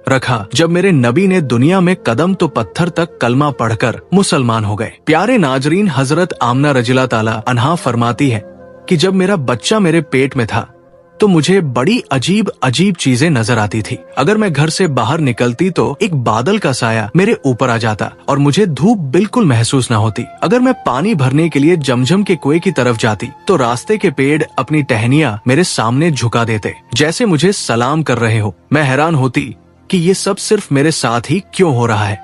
रखा जब मेरे नबी ने दुनिया में कदम तो पत्थर तक कलमा पढ़कर मुसलमान हो गए। प्यारे नाजरीन, हजरत आमना रज़ियल्लाहु ताला अन्हा फरमाती है कि जब मेरा बच्चा मेरे पेट में था तो मुझे बड़ी अजीब अजीब चीजें नजर आती थी। अगर मैं घर से बाहर निकलती तो एक बादल का साया मेरे ऊपर आ जाता और मुझे धूप बिल्कुल महसूस न होती। अगर मैं पानी भरने के लिए जमजम के कुएं की तरफ जाती तो रास्ते के पेड़ अपनी टहनियां मेरे सामने झुका देते, जैसे मुझे सलाम कर रहे हो। मैं हैरान होती कि ये सब सिर्फ मेरे साथ ही क्यों हो रहा है।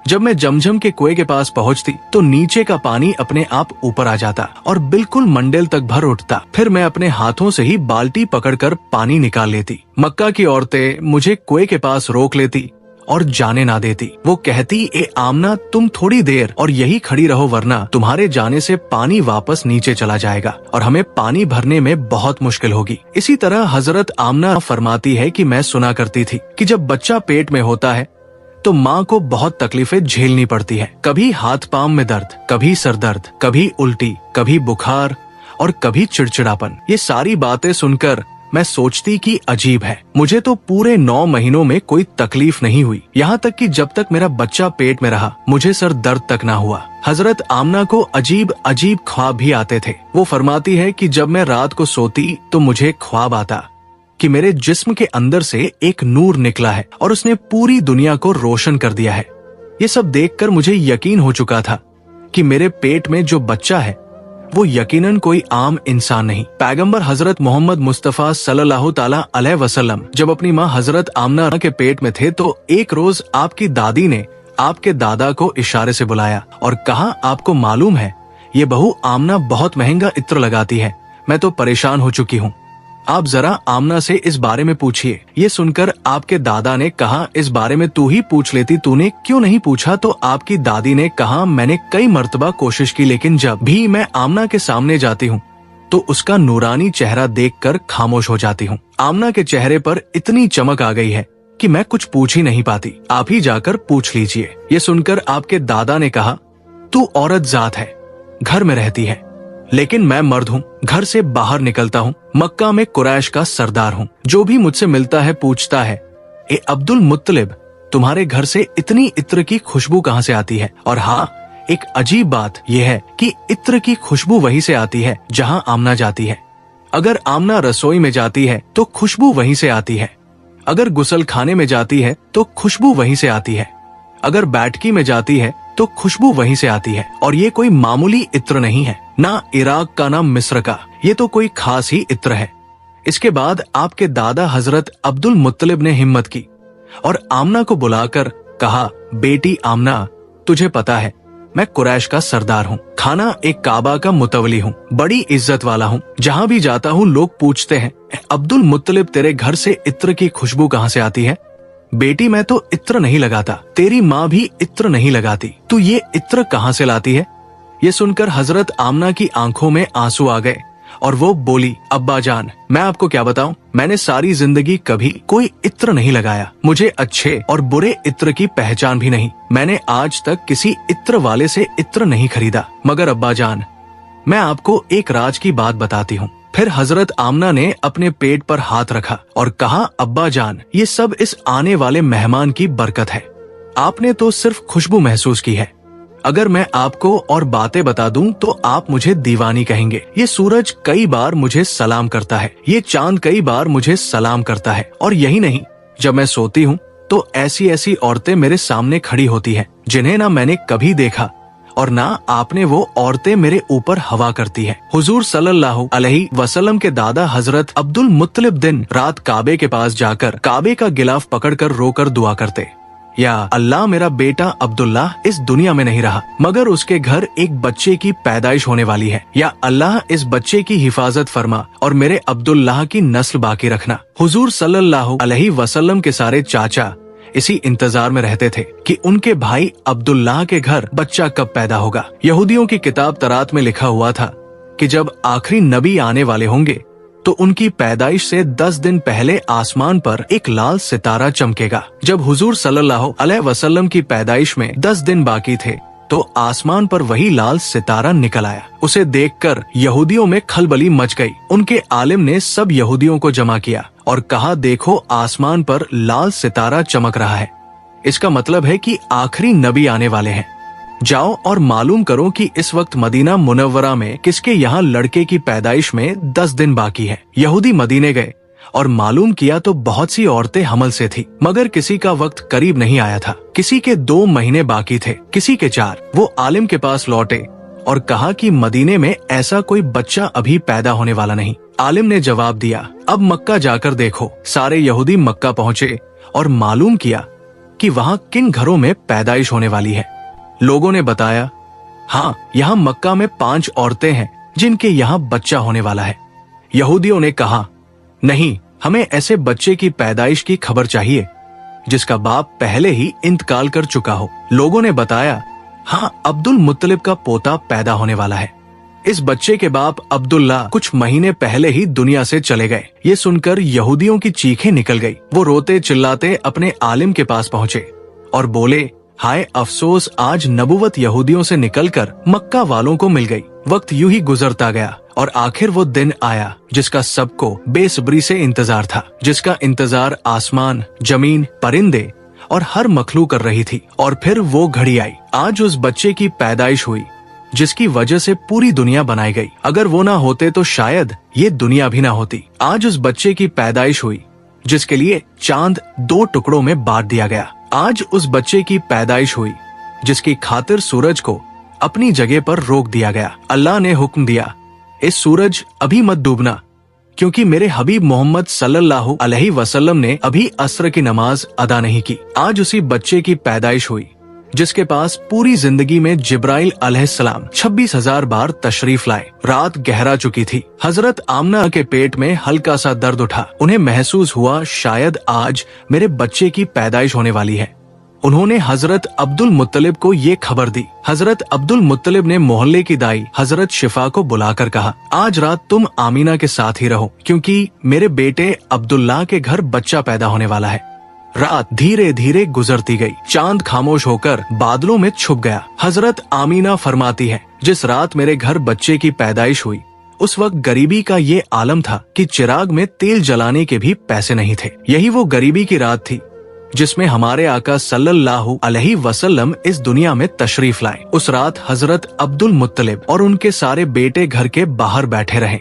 जब मैं जमजम के कुएं के पास पहुंचती तो नीचे का पानी अपने आप ऊपर आ जाता और बिल्कुल मंडेल तक भर उठता। फिर मैं अपने हाथों से ही बाल्टी पकड़कर पानी निकाल लेती। मक्का की औरतें मुझे कुएं के पास रोक लेती और जाने ना देती। वो कहती, ए आमना, तुम थोड़ी देर और यही खड़ी रहो, वरना तुम्हारे जाने से पानी वापस नीचे चला जाएगा और हमें पानी भरने में बहुत मुश्किल होगी। इसी तरह हजरत आमना फरमाती है कि मैं सुना करती थी कि जब बच्चा पेट में होता है तो माँ को बहुत तकलीफें झेलनी पड़ती है। कभी हाथ पांव में दर्द, कभी सर दर्द, कभी उल्टी, कभी बुखार और कभी चिड़चिड़ापन। ये सारी बातें सुनकर मैं सोचती कि अजीब है, मुझे तो पूरे 9 महीनों में कोई तकलीफ नहीं हुई। यहाँ तक कि जब तक मेरा बच्चा पेट में रहा मुझे सर दर्द तक ना हुआ। हजरत आमना को अजीब अजीब ख्वाब भी आते थे। वो फरमाती है कि जब मैं रात को सोती तो मुझे ख्वाब आता कि मेरे जिस्म के अंदर से एक नूर निकला है और उसने पूरी दुनिया को रोशन कर दिया है। ये सब देखकर मुझे यकीन हो चुका था कि मेरे पेट में जो बच्चा है वो यकीनन कोई आम इंसान नहीं। पैगंबर हजरत मोहम्मद मुस्तफा सल्लल्लाहु ताला अलैहि वसल्लम जब अपनी माँ हजरत आमना के पेट में थे तो एक रोज आपकी दादी ने आपके दादा को इशारे से बुलाया और कहा, आपको मालूम है ये बहू आमना बहुत महंगा इत्र लगाती है, मैं तो परेशान हो चुकी हूँ, आप जरा आमना से इस बारे में पूछिए। ये सुनकर आपके दादा ने कहा, इस बारे में तू ही पूछ लेती, तूने क्यों नहीं पूछा? तो आपकी दादी ने कहा, मैंने कई मर्तबा कोशिश की लेकिन जब भी मैं आमना के सामने जाती हूँ तो उसका नूरानी चेहरा देखकर खामोश हो जाती हूँ। आमना के चेहरे पर इतनी चमक आ गई है कि मैं कुछ पूछ ही नहीं पाती, आप ही जाकर पूछ लीजिए। ये सुनकर आपके दादा ने कहा, तू औरत जात है, घर में रहती है, लेकिन मैं मर्द हूँ, घर से बाहर निकलता हूँ, मक्का में कुरैश का सरदार हूँ। जो भी मुझसे मिलता है पूछता है, ए अब्दुल मुत्तलिब, तुम्हारे घर से इतनी इत्र की खुशबू कहाँ से आती है? और हाँ, एक अजीब बात यह है कि इत्र की खुशबू वहीं से आती है जहाँ आमना जाती है। अगर आमना रसोई में जाती है तो खुशबू वहीं से आती है, अगर गुसल खाने में जाती है तो खुशबू वहीं से आती है, अगर बैठकी में जाती है तो खुशबू वहीं से आती है। और ये कोई मामूली इत्र नहीं है, ना इराक का ना मिस्र का, ये तो कोई खास ही इत्र है। इसके बाद आपके दादा हजरत अब्दुल मुत्तलिब ने हिम्मत की और आमना को बुलाकर कहा, बेटी आमना, तुझे पता है मैं कुरैश का सरदार हूँ, खाना एक काबा का मुतवली हूँ, बड़ी इज्जत वाला हूँ। जहाँ भी जाता हूँ लोग पूछते हैं, अब्दुल मुत्तलिब, तेरे घर से इत्र की खुशबू कहाँ से आती है? बेटी, मैं तो इत्र नहीं लगाता, तेरी माँ भी इत्र नहीं लगाती, तू ये इत्र कहाँ से लाती है? ये सुनकर हजरत आमना की आंखों में आंसू आ गए और वो बोली, अब्बा जान, मैं आपको क्या बताऊं, मैंने सारी जिंदगी कभी कोई इत्र नहीं लगाया, मुझे अच्छे और बुरे इत्र की पहचान भी नहीं, मैंने आज तक किसी इत्र वाले से इत्र नहीं खरीदा। मगर अब्बा जान, मैं आपको एक राज की बात बताती हूँ। फिर हजरत आमना ने अपने पेट पर हाथ रखा और कहा, अब्बा जान, ये सब इस आने वाले मेहमान की बरकत है, आपने तो सिर्फ खुशबू महसूस की है, अगर मैं आपको और बातें बता दूं तो आप मुझे दीवानी कहेंगे। ये सूरज कई बार मुझे सलाम करता है, ये चांद कई बार मुझे सलाम करता है, और यही नहीं, जब मैं सोती हूँ तो ऐसी ऐसी औरतें मेरे सामने खड़ी होती हैं जिन्हें ना मैंने कभी देखा और ना आपने वो औरतें मेरे ऊपर हवा करती है। हुजूर सल्लल्लाहु अलैहि वसल्लम के दादा हजरत अब्दुल मुत्तलिब दिन रात काबे के पास जाकर काबे का गिलाफ पकड़कर रोकर दुआ करते, या अल्लाह, मेरा बेटा अब्दुल्लाह इस दुनिया में नहीं रहा मगर उसके घर एक बच्चे की पैदाइश होने वाली है, या अल्लाह इस बच्चे की हिफाजत फरमा और मेरे अब्दुल्लाह की नस्ल बाकी रखना। हुजूर सल्लल्लाहु अलैहि वसल्लम के सारे चाचा इसी इंतजार में रहते थे कि उनके भाई अब्दुल्लाह के घर बच्चा कब पैदा होगा। यहूदियों की किताब तरात में लिखा हुआ था कि जब आखिरी नबी आने वाले होंगे तो उनकी पैदाइश से 10 दिन पहले आसमान पर एक लाल सितारा चमकेगा। जब हुजूर सल्लल्लाहु अलैहि वसल्लम की पैदाइश में 10 दिन बाकी थे तो आसमान पर वही लाल सितारा निकल आया। उसे देखकर यहूदियों में खलबली मच गई। उनके आलिम ने सब यहूदियों को जमा किया और कहा, देखो आसमान पर लाल सितारा चमक रहा है। इसका मतलब है कि आखिरी नबी आने वाले हैं। जाओ और मालूम करो कि इस वक्त मदीना मुनव्वरा में किसके यहाँ लड़के की पैदाइश में 10 दिन बाकी है। यहूदी मदीने गए और मालूम किया तो बहुत सी औरतें हमल से थी, मगर किसी का वक्त करीब नहीं आया था। किसी के 2 महीने बाकी थे, किसी के 4। वो आलिम के पास लौटे और कहा कि मदीने में ऐसा कोई बच्चा अभी पैदा होने वाला नहीं। आलिम ने जवाब दिया, अब मक्का जाकर देखो। सारे यहूदी मक्का पहुँचे और मालूम किया कि वहाँ किन घरों में पैदाइश होने वाली है। लोगों ने बताया, हाँ, यहाँ मक्का में 5 औरतें हैं जिनके यहाँ बच्चा होने वाला है। यहूदियों ने कहा, नहीं, हमें ऐसे बच्चे की पैदाइश की खबर चाहिए जिसका बाप पहले ही इंतकाल कर चुका हो। लोगों ने बताया, हाँ, अब्दुल मुत्तलिब का पोता पैदा होने वाला है। इस बच्चे के बाप अब्दुल्ला कुछ महीने पहले ही दुनिया से चले गए। ये सुनकर यहूदियों की चीखें निकल गई। वो रोते चिल्लाते अपने आलिम के पास पहुँचे और बोले, हाय अफसोस, आज नबुवत यहूदियों से निकलकर मक्का वालों को मिल गई। वक्त यूं ही गुजरता गया और आखिर वो दिन आया जिसका सबको बेसब्री से इंतजार था, जिसका इंतजार आसमान, जमीन, परिंदे और हर मखलूक कर रही थी। और फिर वो घड़ी आई। आज उस बच्चे की पैदाइश हुई जिसकी वजह से पूरी दुनिया बनाई गई। अगर वो ना होते तो शायद ये दुनिया भी ना होती। आज उस बच्चे की पैदाइश हुई जिसके लिए चांद 2 टुकड़ों में बांट दिया गया। आज उस बच्चे की पैदाइश हुई जिसकी खातिर सूरज को अपनी जगह पर रोक दिया गया। अल्लाह ने हुक्म दिया, इस सूरज अभी मत डूबना, क्योंकि मेरे हबीब मोहम्मद सल्लल्लाहु अलैहि वसल्लम ने अभी असर की नमाज अदा नहीं की। आज उसी बच्चे की पैदाइश हुई जिसके पास पूरी जिंदगी में जिब्राइल अलैहिस्सलाम 26,000 बार तशरीफ लाए। रात गहरा चुकी थी। हजरत आमना के पेट में हल्का सा दर्द उठा। उन्हें महसूस हुआ शायद आज मेरे बच्चे की पैदाइश होने वाली है। उन्होंने हजरत अब्दुल मुत्तलिब को ये खबर दी। हजरत अब्दुल मुत्तलिब ने मोहल्ले की दाई हजरत शिफा को बुलाकर कहा, आज रात तुम आमीना के साथ ही रहो, क्योंकि मेरे बेटे अब्दुल्ला के घर बच्चा पैदा होने वाला है। रात धीरे धीरे गुजरती गई। चांद खामोश होकर बादलों में छुप गया। हजरत आमीना फरमाती है, जिस रात मेरे घर बच्चे की पैदाइश हुई उस वक्त गरीबी का ये आलम था कि चिराग में तेल जलाने के भी पैसे नहीं थे। यही वो गरीबी की रात थी जिसमें हमारे आका सल्लल्लाहु अलैहि वसल्लम इस दुनिया में तशरीफ लाए। उस रात हजरत अब्दुल मुत्तलिब और उनके सारे बेटे घर के बाहर बैठे रहे।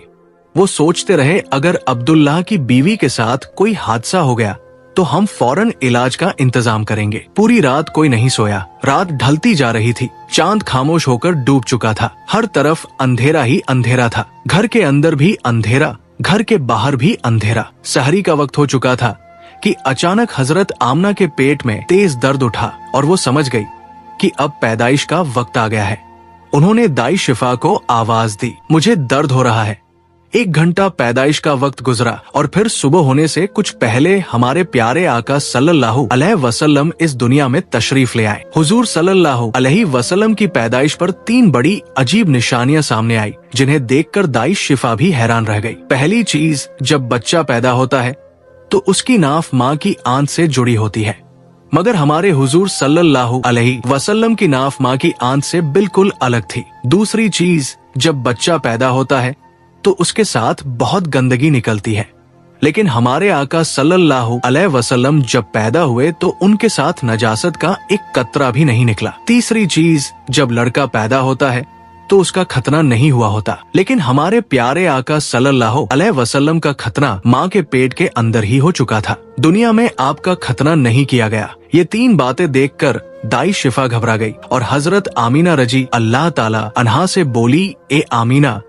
वो सोचते रहे, अगर अब्दुल्लाह की बीवी के साथ कोई हादसा हो गया तो हम फौरन इलाज का इंतजाम करेंगे। पूरी रात कोई नहीं सोया। रात ढलती जा रही थी। चांद खामोश होकर डूब चुका था। हर तरफ अंधेरा ही अंधेरा था। घर के अंदर भी अंधेरा, घर के बाहर भी अंधेरा। सहरी का वक्त हो चुका था कि अचानक हजरत आमना के पेट में तेज दर्द उठा और वो समझ गई कि अब पैदाइश का वक्त आ गया है। उन्होंने दाई शिफा को आवाज दी, मुझे दर्द हो रहा है। 1 घंटा पैदाइश का वक्त गुजरा और फिर सुबह होने से कुछ पहले हमारे प्यारे आका सल्लल्लाहु अलैहि वसल्लम इस दुनिया में तशरीफ ले आए। हुजूर सल्लल्लाहु अलैहि वसल्लम की पैदाइश पर 3 बड़ी अजीब निशानियां सामने आई, जिन्हें देखकर दाई शिफा भी हैरान रह गई। पहली चीज, जब बच्चा पैदा होता है तो उसकी नाफ माँ की आंत से जुड़ी होती है, मगर हमारे हुजूर सल्लल्लाहु अलैहि वसल्लम की नाफ माँ की आंत से बिल्कुल अलग थी। दूसरी चीज, जब बच्चा पैदा होता है तो उसके साथ बहुत गंदगी निकलती है, लेकिन हमारे आका सल्लल्लाहु अलैहि वसल्लम जब पैदा हुए तो उनके साथ नजासत का एक कतरा भी नहीं निकला। तीसरी चीज, जब लड़का पैदा होता है तो उसका खतना नहीं हुआ होता, लेकिन हमारे प्यारे आका सल्लल्लाहु अलैहि वसल्लम का खतना माँ के पेट के अंदर ही हो चुका था। दुनिया में आपका खतना नहीं किया गया। ये 3 बातें देखकर दाई शिफा घबरा गई और हजरत आमीना रजी अल्लाह ताला अन्हा से बोली, ए आमीना,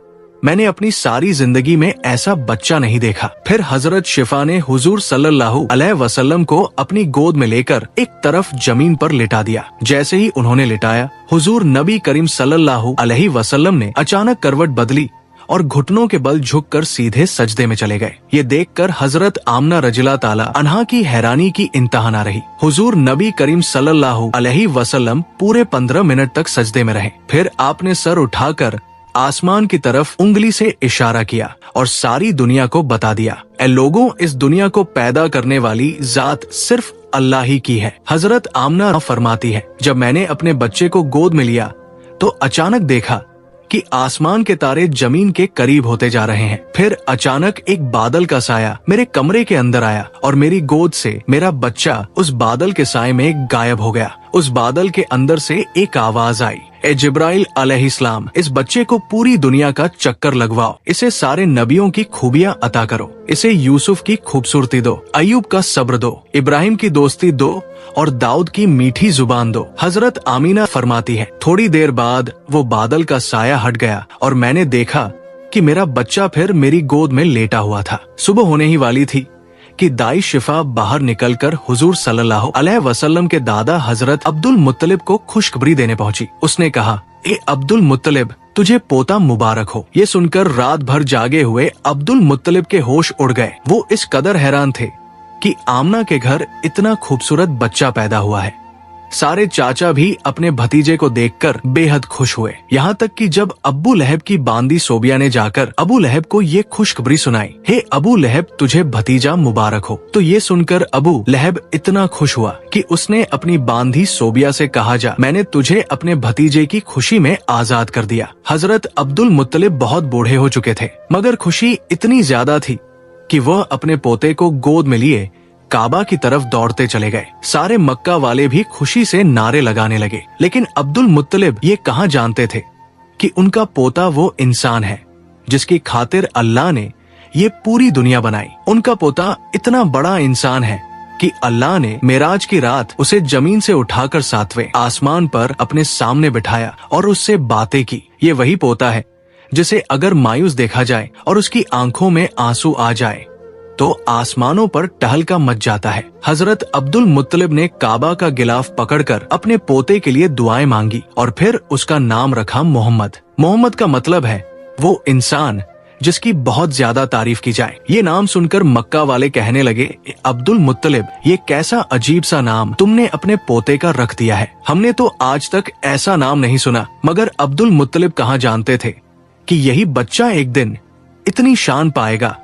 मैंने अपनी सारी जिंदगी में ऐसा बच्चा नहीं देखा। फिर हजरत शिफा ने हुजूर सल्लल्लाहु अलैहि वसल्लम को अपनी गोद में लेकर एक तरफ जमीन पर लिटा दिया। जैसे ही उन्होंने लिटाया, हुजूर नबी करीम सल्लल्लाहु अलैहि वसल्लम ने अचानक करवट बदली और घुटनों के बल झुककर सीधे सजदे में चले गए। ये देखकर हजरत आमना रजिला ताला अन्हा की हैरानी की इंतहा न रही। हुजूर नबी करीम सल्लल्लाहु अलैहि वसल्लम पूरे 15 मिनट तक सजदे में रहे। फिर आपने सर उठाकर आसमान की तरफ उंगली से इशारा किया और सारी दुनिया को बता दिया, ए लोगों, इस दुनिया को पैदा करने वाली जात सिर्फ अल्लाह ही की है। हजरत आमना फरमाती है, जब मैंने अपने बच्चे को गोद में लिया तो अचानक देखा कि आसमान के तारे जमीन के करीब होते जा रहे हैं। फिर अचानक एक बादल का साया मेरे कमरे के अंदर आया और मेरी गोद से मेरा बच्चा उस बादल के साए में गायब हो गया। उस बादल के अंदर से एक आवाज आई, ए जिब्राइल अलैहिस्सलाम, इस बच्चे को पूरी दुनिया का चक्कर लगवाओ, इसे सारे नबियों की खूबियां अता करो, इसे यूसुफ की खूबसूरती दो, अय्यूब का सब्र दो, इब्राहिम की दोस्ती दो और दाऊद की मीठी जुबान दो। हजरत आमीना फरमाती है, थोड़ी देर बाद वो बादल का साया हट गया और मैंने देखा कि मेरा बच्चा फिर मेरी गोद में लेटा हुआ था। सुबह होने ही वाली थी कि दाई शिफा बाहर निकलकर हुजूर सल्लल्लाहु अलैहि वसल्लम के दादा हजरत अब्दुल मुत्तलिब को खुशखबरी देने पहुंची। उसने कहा, ए अब्दुल मुत्तलिब, तुझे पोता मुबारक हो। ये सुनकर रात भर जागे हुए अब्दुल मुत्तलिब के होश उड़ गए। वो इस कदर हैरान थे कि आमना के घर इतना खूबसूरत बच्चा पैदा हुआ है। सारे चाचा भी अपने भतीजे को देखकर बेहद खुश हुए। यहाँ तक कि जब अब्बू लहब की बांदी सोबिया ने जाकर अबू लहब को ये खुशखबरी सुनाई, हे अबू लहब, तुझे भतीजा मुबारक हो, तो ये सुनकर अबू लहब इतना खुश हुआ कि उसने अपनी बांदी सोबिया से कहा, जा मैंने तुझे अपने भतीजे की खुशी में आजाद कर दिया। हजरत अब्दुल मुत्तलिब बहुत बूढ़े हो चुके थे, मगर खुशी इतनी ज्यादा थी कि वह अपने पोते को गोद में लिए काबा की तरफ दौड़ते चले गए। सारे मक्का वाले भी खुशी से नारे लगाने लगे, लेकिन अब्दुल मुत्तलिब ये कहाँ जानते थे कि उनका पोता वो इंसान है जिसकी खातिर अल्लाह ने ये पूरी दुनिया बनाई। उनका पोता इतना बड़ा इंसान है कि अल्लाह ने मेराज की रात उसे जमीन से उठाकर 7वें आसमान पर अपने सामने बिठाया और उससे बातें की। ये वही पोता है जिसे अगर मायूस देखा जाए और उसकी आंखों में आंसू आ जाए तो आसमानों पर टहलका मच जाता है। हजरत अब्दुल मुत्तलिब ने काबा का गिलाफ पकड़कर अपने पोते के लिए दुआएं मांगी और फिर उसका नाम रखा मोहम्मद। मोहम्मद का मतलब है वो इंसान जिसकी बहुत ज्यादा तारीफ की जाए। ये नाम सुनकर मक्का वाले कहने लगे, अब्दुल मुत्तलिब, ये कैसा अजीब सा नाम तुमने अपने पोते का रख दिया है। हमने तो आज तक ऐसा नाम नहीं सुना। मगर अब्दुल मुत्तलिब कहाँ जानते थे कि यही बच्चा एक दिन इतनी शान पाएगा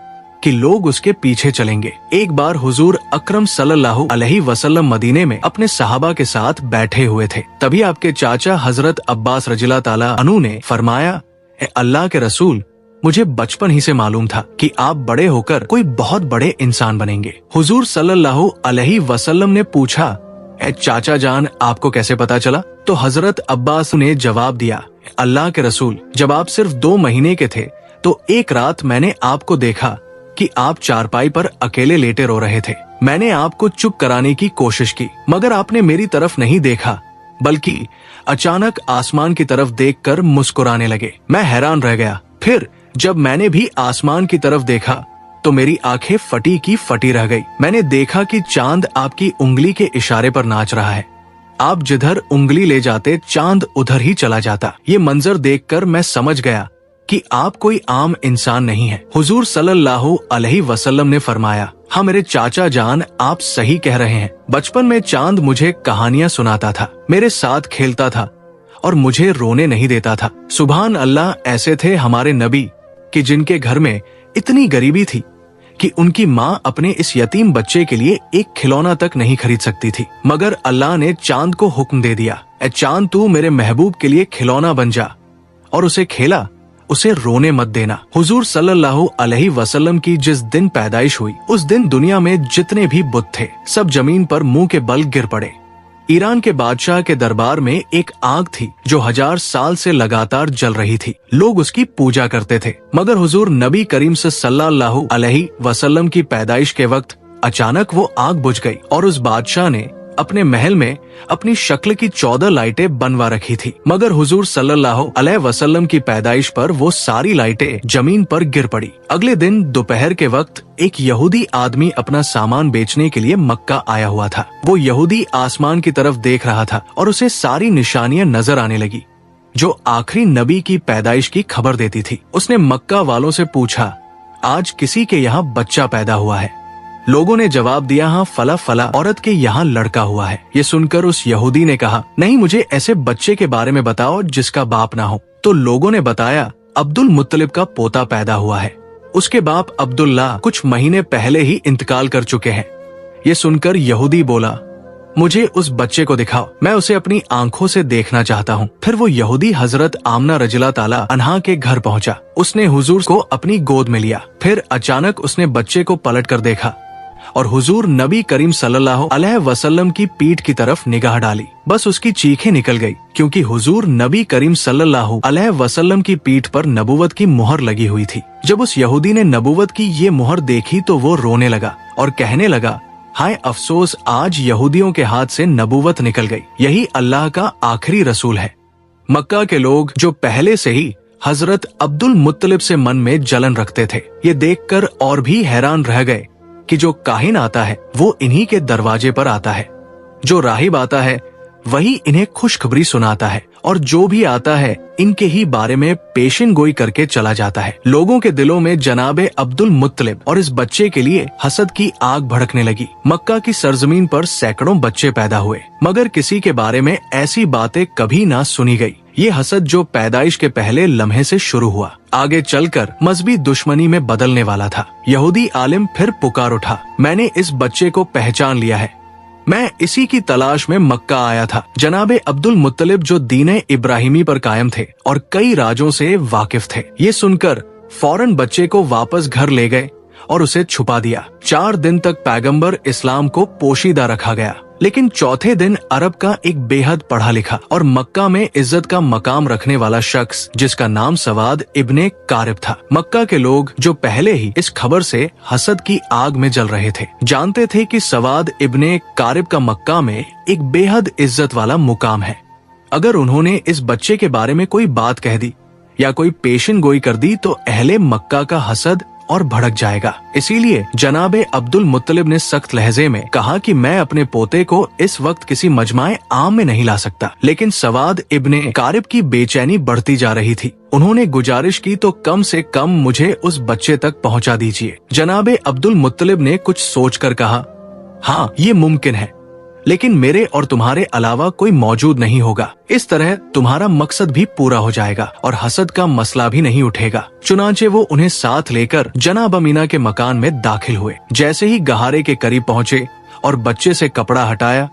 कि लोग उसके पीछे चलेंगे। एक बार हुजूर अकरम सल्लल्लाहु अलैहि वसल्लम मदीने में अपने सहाबा के साथ बैठे हुए थे। तभी आपके चाचा हजरत अब्बास रज़ियल्लाहु ताला अन्हु ने फरमाया, ए अल्लाह के रसूल, मुझे बचपन ही से मालूम था कि आप बड़े होकर कोई बहुत बड़े इंसान बनेंगे। हुजूर सल्लल्लाहु अलैहि वसल्लम ने पूछा, ए चाचा जान, आपको कैसे पता चला? तो हजरत अब्बास ने जवाब दिया, अल्लाह के रसूल, जब आप सिर्फ 2 महीने के थे तो एक रात मैंने आपको देखा कि आप चारपाई पर अकेले लेटे रो रहे थे। मैंने आपको चुप कराने की कोशिश की, मगर आपने मेरी तरफ नहीं देखा, बल्कि अचानक आसमान की तरफ देखकर मुस्कुराने लगे। मैं हैरान रह गया। फिर जब मैंने भी आसमान की तरफ देखा तो मेरी आंखें फटी की फटी रह गई। मैंने देखा कि चांद आपकी उंगली के इशारे पर नाच रहा है। आप जिधर उंगली ले जाते चांद उधर ही चला जाता। ये मंजर देखकर मैं समझ गया कि आप कोई आम इंसान नहीं है। हुजूर सल्लल्लाहु अलैहि वसल्लम ने फरमाया, हाँ मेरे चाचा जान, आप सही कह रहे हैं। बचपन में चांद मुझे कहानियां सुनाता था, मेरे साथ खेलता था और मुझे रोने नहीं देता था। सुभान अल्लाह, ऐसे थे हमारे नबी कि जिनके घर में इतनी गरीबी थी कि उनकी माँ अपने इस यतीम बच्चे के लिए एक खिलौना तक नहीं खरीद सकती थी, मगर अल्लाह ने चांद को हुक्म दे दिया, ए चांद, तू मेरे महबूब के लिए खिलौना बन जा और उसे खेला, उसे रोने मत देना। हुजूर सल्लल्लाहु अलैहि वसल्लम की जिस दिन पैदाइश हुई, उस दिन दुनिया में जितने भी बुत थे सब जमीन पर मुंह के बल गिर पड़े। ईरान के बादशाह के दरबार में एक आग थी जो 1000 साल से लगातार जल रही थी। लोग उसकी पूजा करते थे, मगर हुजूर नबी करीम सल्लल्लाहु अलैहि वसल्लम की पैदाइश के वक्त अचानक वो आग बुझ गई और उस बादशाह ने अपने महल में अपनी शक्ल की 14 लाइटें बनवा रखी थी, मगर हुजूर सल्लल्लाहु अलैहि वसल्लम की पैदाइश पर वो सारी लाइटें जमीन पर गिर पड़ी। अगले दिन दोपहर के वक्त एक यहूदी आदमी अपना सामान बेचने के लिए मक्का आया हुआ था। वो यहूदी आसमान की तरफ देख रहा था और उसे सारी निशानियां नजर आने लगी जो आखिरी नबी की पैदाइश की खबर देती थी। उसने मक्का वालों से पूछा, आज किसी के यहाँ बच्चा पैदा हुआ है? लोगों ने जवाब दिया, हाँ फला फला औरत के यहाँ लड़का हुआ है। ये सुनकर उस यहूदी ने कहा, नहीं, मुझे ऐसे बच्चे के बारे में बताओ जिसका बाप ना हो। तो लोगों ने बताया, अब्दुल मुत्तलिब का पोता पैदा हुआ है। उसके बाप अब्दुल्ला कुछ महीने पहले ही इंतकाल कर चुके हैं। ये सुनकर यहूदी बोला, मुझे उस बच्चे को दिखाओ, मैं उसे अपनी आंखों से देखना चाहता हूँ। फिर वो यहूदी हजरत आमना रजिला ताला अन्हा के घर पहुँचा। उसने हुजूर को अपनी गोद में लिया। फिर अचानक उसने बच्चे को पलट कर देखा और हुजूर नबी करीम सल्लल्लाहु अलैहि वसल्लम की पीठ की तरफ निगाह डाली। बस उसकी चीखें निकल गई, क्योंकि हुजूर नबी करीम सल्लल्लाहु अलैहि वसल्लम की पीठ पर नबुवत की मुहर लगी हुई थी। जब उस यहूदी ने नबुवत की ये मुहर देखी तो वो रोने लगा और कहने लगा, हाय अफसोस, आज यहूदियों के हाथ से नबुवत निकल गई। यही अल्लाह का आखिरी रसूल है। मक्का के लोग जो पहले से ही हजरत अब्दुल मुत्तलिब से मन में जलन रखते थे, ये देखकर और भी हैरान रह गए कि जो काहिन आता है वो इन्हीं के दरवाजे पर आता है, जो राहिब आता है वही इन्हें खुशखबरी सुनाता है, और जो भी आता है इनके ही बारे में पेशिन गोई करके चला जाता है। लोगों के दिलों में जनाबे अब्दुल मुत्तलिब और इस बच्चे के लिए हसद की आग भड़कने लगी। मक्का की सरजमीन पर सैकड़ों बच्चे पैदा हुए, मगर किसी के बारे में ऐसी बातें कभी ना सुनी गई। ये हसद जो पैदाइश के पहले लम्हे से शुरू हुआ, आगे चलकर मजहबी दुश्मनी में बदलने वाला था। यहूदी आलिम फिर पुकार उठा, मैंने इस बच्चे को पहचान लिया है, मैं इसी की तलाश में मक्का आया था। जनाबे अब्दुल मुत्तलिब जो दीने इब्राहिमी पर कायम थे और कई राजों से वाकिफ थे, ये सुनकर फौरन बच्चे को वापस घर ले गए और उसे छुपा दिया। 4 दिन तक पैगंबर इस्लाम को पोशीदा रखा गया, लेकिन चौथे दिन अरब का एक बेहद पढ़ा लिखा और मक्का में इज्जत का मकाम रखने वाला शख्स, जिसका नाम सवाद इब्ने कारिब था। मक्का के लोग जो पहले ही इस खबर से हसद की आग में जल रहे थे, जानते थे कि सवाद इब्ने कारिब का मक्का में एक बेहद इज्जत वाला मुकाम है। अगर उन्होंने इस बच्चे के बारे में कोई बात कह दी या कोई पेशिन गोई कर दी तो अहले मक्का का हसद और भड़क जाएगा। इसीलिए जनाबे अब्दुल मुत्तलिब ने सख्त लहजे में कहा कि मैं अपने पोते को इस वक्त किसी मजमाए आम में नहीं ला सकता। लेकिन सवाद इब्ने कारिब की बेचैनी बढ़ती जा रही थी। उन्होंने गुजारिश की तो कम से कम मुझे उस बच्चे तक पहुंचा दीजिए। जनाबे अब्दुल मुत्तलिब ने कुछ सोचकर कहा, हाँ ये मुमकिन है, लेकिन मेरे और तुम्हारे अलावा कोई मौजूद नहीं होगा। इस तरह तुम्हारा मकसद भी पूरा हो जाएगा और हसद का मसला भी नहीं उठेगा। चुनांचे वो उन्हें साथ लेकर जनाब अमीना के मकान में दाखिल हुए। जैसे ही गहारे के करीब पहुँचे और बच्चे से कपड़ा हटाया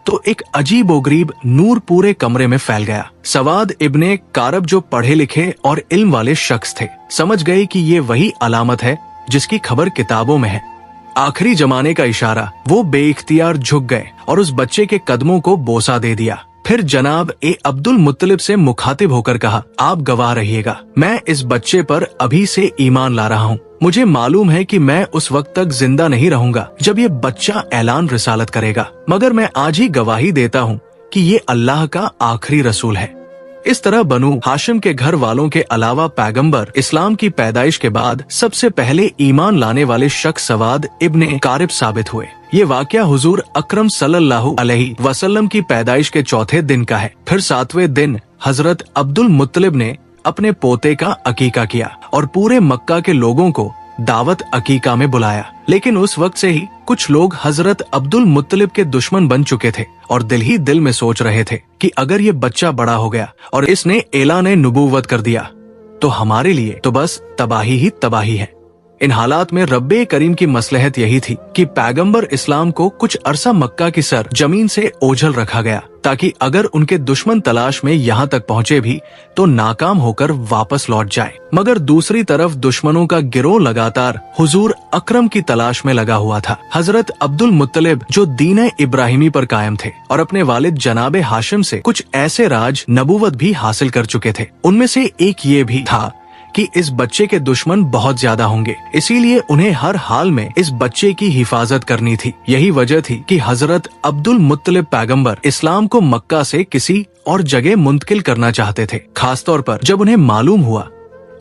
तो एक अजीबोगरीब नूर पूरे कमरे में फैल गया। सवाद इब्ने कारिब जो पढ़े लिखे और इल्म वाले शख्स थे, समझ गए कि ये वही अलामत है जिसकी खबर किताबों में है। आखिरी जमाने का इशारा, वो बेइख्तियार झुक गए और उस बच्चे के कदमों को बोसा दे दिया। फिर जनाब अब्दुल मुत्तलिब से मुखातिब होकर कहा, आप गवाह रहिएगा, मैं इस बच्चे पर अभी से ईमान ला रहा हूँ। मुझे मालूम है कि मैं उस वक्त तक जिंदा नहीं रहूंगा जब ये बच्चा ऐलान रिसालत करेगा, मगर मैं आज ही गवाही देता हूँ कि ये अल्लाह का आखिरी रसूल है। इस तरह बनु हाशिम के घर वालों के अलावा पैगंबर इस्लाम की पैदाइश के बाद सबसे पहले ईमान लाने वाले शख्स सवाद इब्ने कारिब साबित हुए। ये वाकया हुजूर अकरम सल्लल्लाहु अलैहि वसल्लम की पैदाइश के चौथे दिन का है। फिर 7वें दिन हजरत अब्दुल मुत्तलिब ने अपने पोते का अकीका किया और पूरे मक्का के लोगों को दावत अकीका में बुलाया। लेकिन उस वक्त से ही कुछ लोग हजरत अब्दुल मुत्तलिब के दुश्मन बन चुके थे और दिल ही दिल में सोच रहे थे कि अगर ये बच्चा बड़ा हो गया और इसने ऐलान नबूवत कर दिया तो हमारे लिए तो बस तबाही ही तबाही है। इन हालात में रब्बे करीम की मसलहत यही थी कि पैगंबर इस्लाम को कुछ अरसा मक्का की सर जमीन से ओझल रखा गया, ताकि अगर उनके दुश्मन तलाश में यहाँ तक पहुँचे भी तो नाकाम होकर वापस लौट जाए। मगर दूसरी तरफ दुश्मनों का गिरोह लगातार हुजूर अकरम की तलाश में लगा हुआ था। हजरत अब्दुल मुत्तलिब जो दीन इब्राहिमी पर कायम थे और अपने वालिद जनाबे हाशिम से कुछ ऐसे राज नबूवत भी हासिल कर चुके थे, उनमें से एक ये भी था कि इस बच्चे के दुश्मन बहुत ज्यादा होंगे, इसीलिए उन्हें हर हाल में इस बच्चे की हिफाजत करनी थी। यही वजह थी कि हजरत अब्दुल मुत्तलिब पैगंबर इस्लाम को मक्का से किसी और जगह मुंतकिल करना चाहते थे, खासतौर पर जब उन्हें मालूम हुआ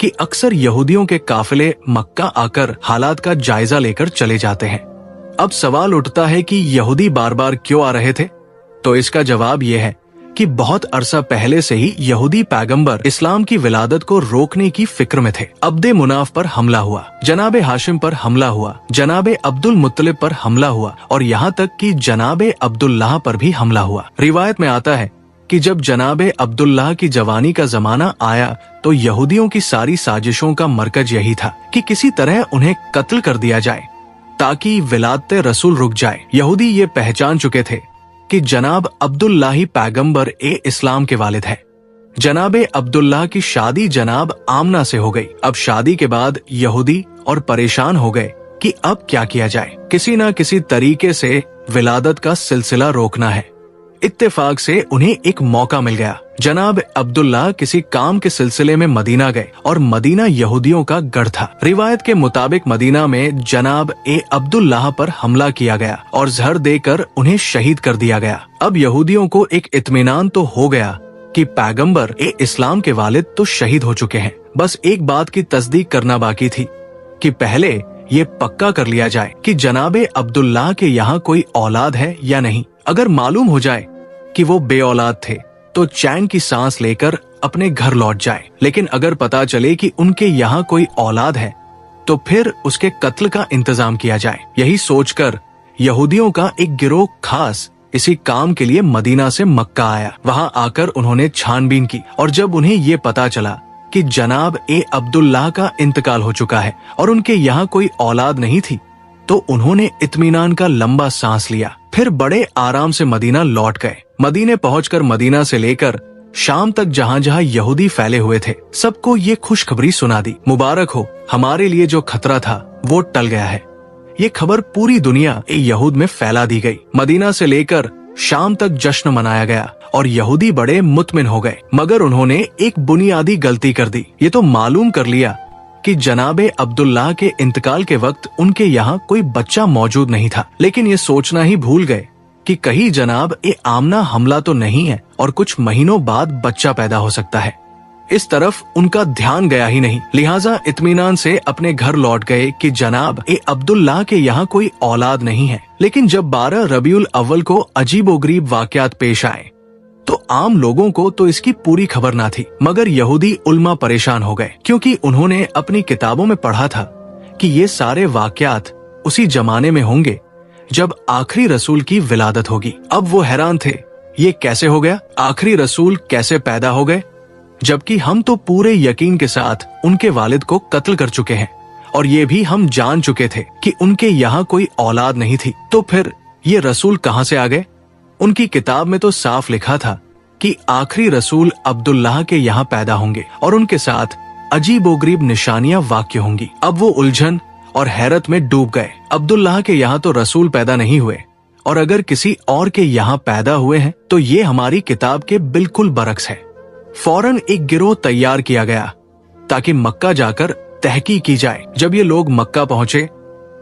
कि अक्सर यहूदियों के काफिले मक्का आकर हालात का जायजा लेकर चले जाते हैं। अब सवाल उठता है कि यहूदी बार बार क्यों आ रहे थे? तो इसका जवाब ये है कि बहुत अरसा पहले से ही यहूदी पैगंबर इस्लाम की विलादत को रोकने की फिक्र में थे। अब्दे मुनाफ पर हमला हुआ, जनाबे हाशिम पर हमला हुआ, जनाबे अब्दुल मुत्तलिब पर हमला हुआ और यहाँ तक कि जनाबे अब्दुल्लाह पर भी हमला हुआ। रिवायत में आता है कि जब जनाबे अब्दुल्लाह की जवानी का जमाना आया तो यहूदियों की सारी साजिशों का मरकज यही था कि किसी तरह उन्हें कत्ल कर दिया जाए ताकि विलादते रसूल रुक जाए। यहूदी ये पहचान चुके थे कि जनाब अब्दुल्लाह ही पैगंबर इस्लाम के वालिद है। जनाब अब्दुल्लाह की शादी जनाब आमना से हो गई। अब शादी के बाद यहूदी और परेशान हो गए कि अब क्या किया जाए। किसी न किसी तरीके से विलादत का सिलसिला रोकना है। इत्तेफाक से उन्हें एक मौका मिल गया। जनाब अब्दुल्लाह किसी काम के सिलसिले में मदीना गए और मदीना यहूदियों का गढ़ था। रिवायत के मुताबिक मदीना में जनाब अब्दुल्लाह पर हमला किया गया और जहर देकर उन्हें शहीद कर दिया गया। अब यहूदियों को एक इत्मीनान तो हो गया कि पैगंबर इस्लाम के वालिद तो शहीद हो चुके हैं। बस एक बात की तस्दीक करना बाकी थी कि पहले ये पक्का कर लिया जाए कि जनाब अब्दुल्लाह के यहाँ कोई औलाद है या नहीं। अगर मालूम हो जाए कि वो बे औलाद थे तो चैन की सांस लेकर अपने घर लौट जाए। लेकिन अगर पता चले कि उनके यहाँ कोई औलाद है तो फिर उसके कत्ल का इंतजाम किया जाए। यही सोचकर यहूदियों का एक गिरोह खास इसी काम के लिए मदीना से मक्का आया। वहाँ आकर उन्होंने छानबीन की और जब उन्हें ये पता चला कि जनाब अब्दुल्लाह का इंतकाल हो चुका है और उनके यहाँ कोई औलाद नहीं थी तो उन्होंने इत्मीनान का लंबा सांस लिया। फिर बड़े आराम से मदीना लौट गए। मदीने पहुंचकर मदीना से लेकर शाम तक जहाँ जहाँ यहूदी फैले हुए थे सबको ये खुशखबरी सुना दी। मुबारक हो, हमारे लिए जो खतरा था वो टल गया है। ये खबर पूरी दुनिया यहूद में फैला दी गई। मदीना से लेकर शाम तक जश्न मनाया गया और यहूदी बड़े मुतमिन हो गए। मगर उन्होंने एक बुनियादी गलती कर दी। ये तो मालूम कर लिया कि जनाब अब्दुल्लाह के इंतकाल के वक्त उनके यहाँ कोई बच्चा मौजूद नहीं था। लेकिन ये सोचना ही भूल गए कि कहीं जनाब आमना हमला तो नहीं है और कुछ महीनों बाद बच्चा पैदा हो सकता है। इस तरफ उनका ध्यान गया ही नहीं। लिहाजा इत्मीनान से अपने घर लौट गए कि जनाब अब्दुल्लाह के यहाँ कोई औलाद नहीं है। लेकिन जब 12 रबीउल अव्वल को अजीबोगरीब वाकयात पेश आए तो आम लोगों को तो इसकी पूरी खबर ना थी। मगर यहूदी उल्मा परेशान हो गए क्योंकि उन्होंने अपनी किताबों में पढ़ा था कि ये सारे वाकयात उसी जमाने में होंगे जब आखिरी रसूल की विलादत होगी। अब वो हैरान थे, ये कैसे हो गया? आखिरी रसूल कैसे पैदा हो गए? जबकि हम तो पूरे यकीन के साथ उनके वालिद को कत्ल कर चुके हैं और ये भी हम जान चुके थे कि उनके यहाँ कोई औलाद नहीं थी। तो फिर ये रसूल कहाँ से आ गए? उनकी किताब में तो साफ लिखा था कि आखिरी रसूल अब्दुल्लाह के यहाँ पैदा होंगे और उनके साथ अजीबोगरीब निशानियां वाक़ होंगी। अब वो उलझन और हैरत में डूब गए। अब्दुल्लाह के यहाँ तो रसूल पैदा नहीं हुए और अगर किसी और के यहाँ पैदा हुए हैं तो ये हमारी किताब के बिल्कुल बरक्स है। फौरन एक गिरोह तैयार किया गया ताकि मक्का जाकर तहकीक की जाए। जब ये लोग मक्का पहुंचे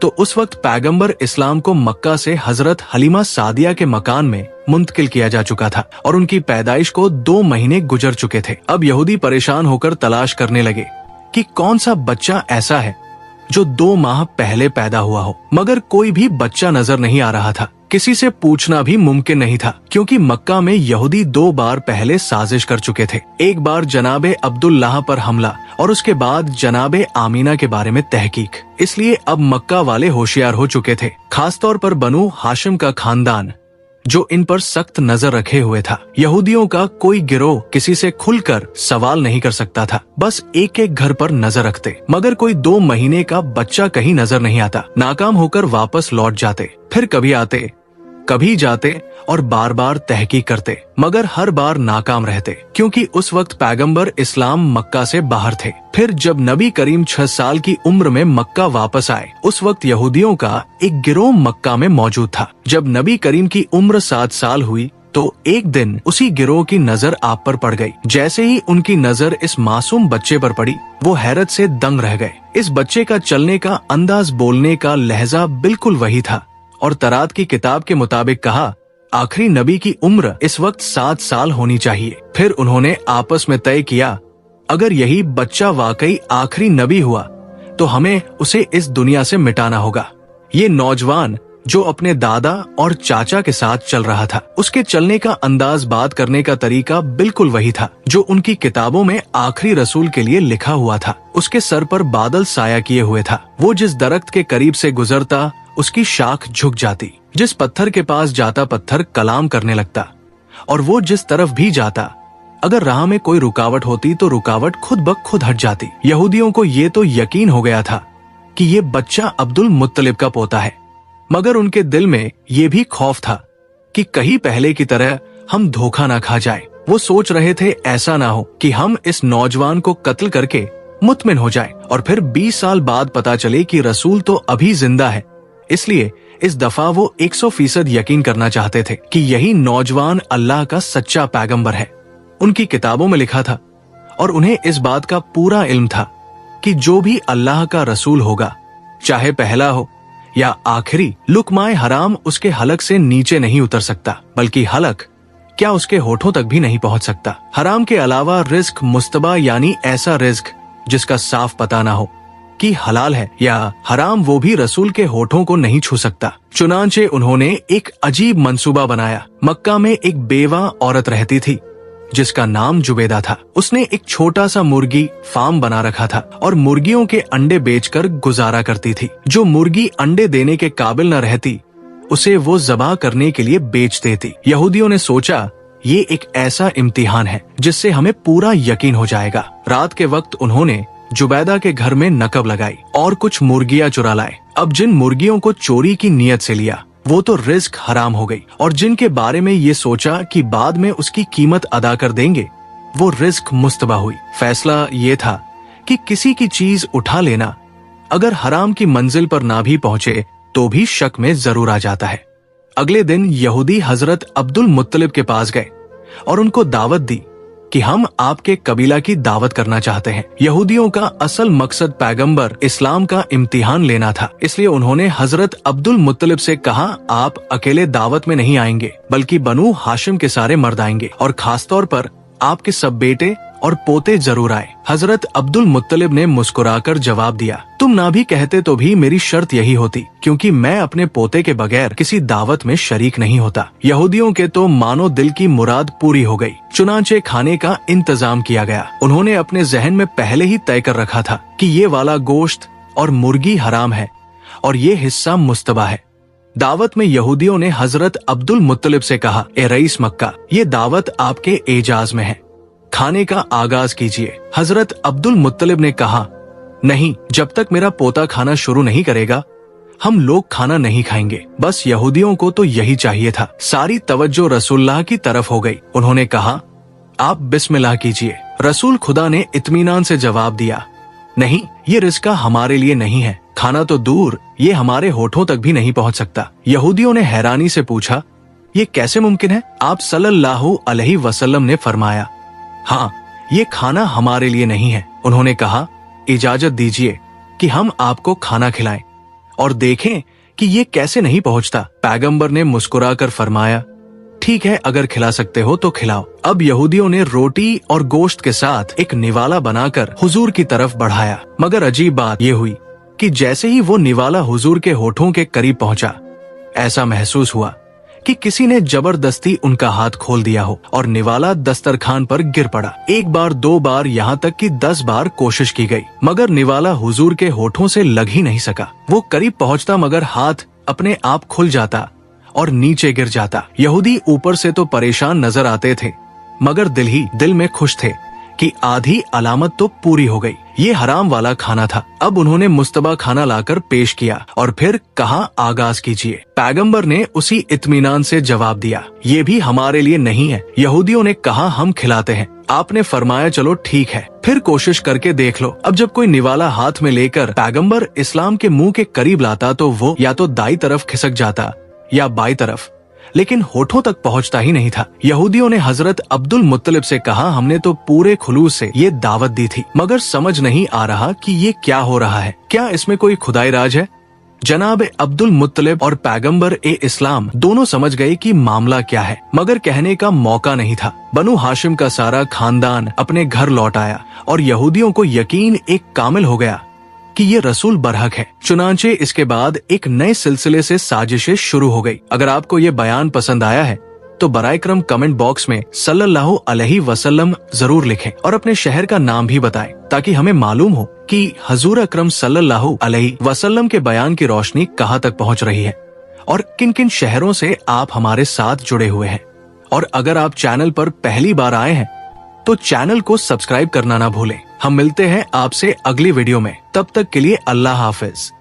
तो उस वक्त पैगंबर इस्लाम को मक्का से हजरत हलीमा सादिया के मकान में मुंतकिल किया जा चुका था और उनकी पैदाइश को 2 महीने गुजर चुके थे। अब यहूदी परेशान होकर तलाश करने लगे कि कौन सा बच्चा ऐसा है जो 2 माह पहले पैदा हुआ हो। मगर कोई भी बच्चा नजर नहीं आ रहा था। किसी से पूछना भी मुमकिन नहीं था क्योंकि मक्का में यहूदी 2 बार पहले साजिश कर चुके थे। एक बार जनाबे अब्दुल्लाह पर हमला और उसके बाद जनाबे आमीना के बारे में तहकीक। इसलिए अब मक्का वाले होशियार हो चुके थे, खासतौर पर बनु हाशिम का खानदान जो इन पर सख्त नजर रखे हुए था। यहूदियों का कोई गिरोह किसी से खुलकर सवाल नहीं कर सकता था, बस एक एक घर पर नजर रखते। मगर कोई 2 महीने का बच्चा कहीं नजर नहीं आता। नाकाम होकर वापस लौट जाते, फिर कभी आते कभी जाते और बार बार तहकीक करते, मगर हर बार नाकाम रहते क्योंकि उस वक्त पैगंबर इस्लाम मक्का से बाहर थे। फिर जब नबी करीम 6 साल की उम्र में मक्का वापस आए उस वक्त यहूदियों का एक गिरोह मक्का में मौजूद था। जब नबी करीम की उम्र 7 साल हुई तो एक दिन उसी गिरोह की नजर आप पर पड़ गई। जैसे ही उनकी नजर इस मासूम बच्चे पर पड़ी वो हैरत से दंग रह गए। इस बच्चे का चलने का अंदाज, बोलने का लहजा बिल्कुल वही था और तरात की किताब के मुताबिक कहा आखिरी नबी की उम्र इस वक्त 7 साल होनी चाहिए। फिर उन्होंने आपस में तय किया अगर यही बच्चा वाकई आखिरी नबी हुआ तो हमें उसे इस दुनिया से मिटाना होगा। ये नौजवान जो अपने दादा और चाचा के साथ चल रहा था, उसके चलने का अंदाज, बात करने का तरीका बिल्कुल वही था जो उनकी किताबों में आखिरी रसूल के लिए लिखा हुआ था। उसके सर पर बादल साया किए हुए था। वो जिस दरख्त के करीब से गुजरता उसकी शाख झुक जाती, जिस पत्थर के पास जाता पत्थर कलाम करने लगता और वो जिस तरफ भी जाता अगर राह में कोई रुकावट होती तो रुकावट खुद ब खुद हट जाती। यहूदियों को ये तो यकीन हो गया था कि ये बच्चा अब्दुल मुत्तलिब का पोता है, मगर उनके दिल में ये भी खौफ था कि कहीं पहले की तरह हम धोखा ना खा जाए। वो सोच रहे थे ऐसा ना हो कि हम इस नौजवान को कत्ल करके मुतमिन हो जाए और फिर 20 साल बाद पता चले कि रसूल तो अभी जिंदा है। इसलिए इस दफा वो 100% यकीन करना चाहते थे कि यही नौजवान अल्लाह का सच्चा पैगंबर है। उनकी किताबों में लिखा था और उन्हें इस बात का पूरा इल्म था कि जो भी अल्लाह का रसूल होगा, चाहे पहला हो या आखिरी, लुकमाए हराम उसके हलक से नीचे नहीं उतर सकता, बल्कि हलक क्या उसके होठों तक भी नहीं पहुंच सकता। हराम के अलावा रिस्क मुस्तबा यानी ऐसा रिस्क जिसका साफ पता ना हो कि हलाल है या हराम, वो भी रसूल के होठों को नहीं छू सकता। चुनांचे उन्होंने एक अजीब मंसूबा बनाया। मक्का में एक बेवा औरत रहती थी जिसका नाम जुबैदा था। उसने एक छोटा सा मुर्गी फार्म बना रखा था और मुर्गियों के अंडे बेचकर गुजारा करती थी। जो मुर्गी अंडे देने के काबिल न रहती उसे वो ज़बा करने के लिए बेच देती। यहूदियों ने सोचा ये एक ऐसा इम्तिहान है जिससे हमें पूरा यकीन हो जाएगा। रात के वक्त उन्होंने जुबैदा के घर में नकब लगाई और कुछ मुर्गियां चुरा लाए। अब जिन मुर्गियों को चोरी की नीयत से लिया वो तो रिस्क हराम हो गई, और जिनके बारे में ये सोचा कि बाद में उसकी कीमत अदा कर देंगे वो रिस्क मुस्तबा हुई। फैसला ये था कि किसी की चीज उठा लेना अगर हराम की मंजिल पर ना भी पहुंचे तो भी शक में जरूर आ जाता है। अगले दिन यहूदी हजरत अब्दुल मुत्तलिब के पास गए और उनको दावत दी कि हम आपके कबीला की दावत करना चाहते हैं। यहूदियों का असल मकसद पैगंबर इस्लाम का इम्तिहान लेना था, इसलिए उन्होंने हजरत अब्दुल मुत्तलिब से कहा, आप अकेले दावत में नहीं आएंगे बल्कि बनु हाशिम के सारे मर्द आएंगे और खासतौर पर आपके सब बेटे और पोते जरूर आए। हजरत अब्दुल मुत्तलिब ने मुस्कुराकर जवाब दिया, तुम ना भी कहते तो भी मेरी शर्त यही होती, क्योंकि मैं अपने पोते के बगैर किसी दावत में शरीक नहीं होता। यहूदियों के तो मानो दिल की मुराद पूरी हो गई। चुनांचे खाने का इंतजाम किया गया। उन्होंने अपने जहन में पहले ही तय कर रखा था कि ये वाला गोश्त और मुर्गी हराम है और ये हिस्सा मुस्तबा है। दावत में यहूदियों ने हजरत अब्दुल मुत्तलिब से कहा, ए रईस मक्का, ये दावत आपके एजाज में है, खाने का आगाज कीजिए। हजरत अब्दुल मुत्तलिब ने कहा, नहीं, जब तक मेरा पोता खाना शुरू नहीं करेगा हम लोग खाना नहीं खाएंगे। बस यहूदियों को तो यही चाहिए था। सारी तवज्जो रसूलुल्लाह की तरफ हो गई। उन्होंने कहा, आप बिस्मिल्लाह कीजिए। रसूल खुदा ने इत्मीनान से जवाब दिया, नहीं, ये रिज़्क़ हमारे लिए नहीं है, खाना तो दूर, ये हमारे होठों तक भी नहीं पहुंच सकता। यहूदियों ने हैरानी से पूछा, ये कैसे मुमकिन है? आप सल्लल्लाहु अलैहि वसल्लम ने फरमाया, हाँ, ये खाना हमारे लिए नहीं है। उन्होंने कहा, इजाजत दीजिए कि हम आपको खाना खिलाएं और देखें कि ये कैसे नहीं पहुंचता। पैगंबर ने मुस्कुराकर फरमाया, ठीक है, अगर खिला सकते हो तो खिलाओ। अब यहूदियों ने रोटी और गोश्त के साथ एक निवाला बनाकर हुजूर की तरफ बढ़ाया। मगर अजीब बात ये हुई कि जैसे ही वो निवाला हुजूर के होठों के करीब पहुंचा, ऐसा महसूस हुआ कि किसी ने जबरदस्ती उनका हाथ खोल दिया हो और निवाला दस्तरखान पर गिर पड़ा। एक बार, दो बार, यहाँ तक कि 10 बार कोशिश की गई, मगर निवाला हुजूर के होठों से लग ही नहीं सका। वो करीब पहुंचता मगर हाथ अपने आप खुल जाता और नीचे गिर जाता। यहूदी ऊपर से तो परेशान नजर आते थे मगर दिल ही दिल में खुश थे कि आधी अलामत तो पूरी हो गई। ये हराम वाला खाना था। अब उन्होंने मुस्तबा खाना लाकर पेश किया और फिर कहा, आगाज कीजिए। पैगंबर ने उसी इत्मीनान से जवाब दिया, ये भी हमारे लिए नहीं है। यहूदियों ने कहा, हम खिलाते हैं। आपने फरमाया, चलो ठीक है, फिर कोशिश करके देख लो। अब जब कोई निवाला हाथ में लेकर पैगंबर इस्लाम के मुंह के करीब लाता तो वो या तो दाई तरफ खिसक जाता या बाई तरफ, लेकिन होठों तक पहुंचता ही नहीं था। यहूदियों ने हजरत अब्दुल मुत्तलिब से कहा, हमने तो पूरे खुलूस से ये दावत दी थी, मगर समझ नहीं आ रहा कि ये क्या हो रहा है। क्या इसमें कोई खुदाई राज है? जनाब अब्दुल मुत्तलिब और पैगंबर ए इस्लाम दोनों समझ गए कि मामला क्या है, मगर कहने का मौका नहीं था। बनु हाशिम का सारा खानदान अपने घर लौट आया और यहूदियों को यकीन एक कामिल हो गया कि ये रसूल बरहक है। चुनांचे इसके बाद एक नए सिलसिले से साजिशें शुरू हो गई। अगर आपको ये बयान पसंद आया है तो बराए करम कमेंट बॉक्स में सल्लल्लाहु अलैहि वसल्लम जरूर लिखें और अपने शहर का नाम भी बताएं, ताकि हमें मालूम हो कि हजूर अकरम सल्लल्लाहु अलैहि वसल्लम के बयान की रोशनी कहाँ तक पहुँच रही है और किन किन शहरों से आप हमारे साथ जुड़े हुए हैं। और अगर आप चैनल पर पहली बार आए हैं तो चैनल को सब्सक्राइब करना ना भूलें हम मिलते हैं आपसे अगली वीडियो में, तब तक के लिए अल्लाह हाफिज।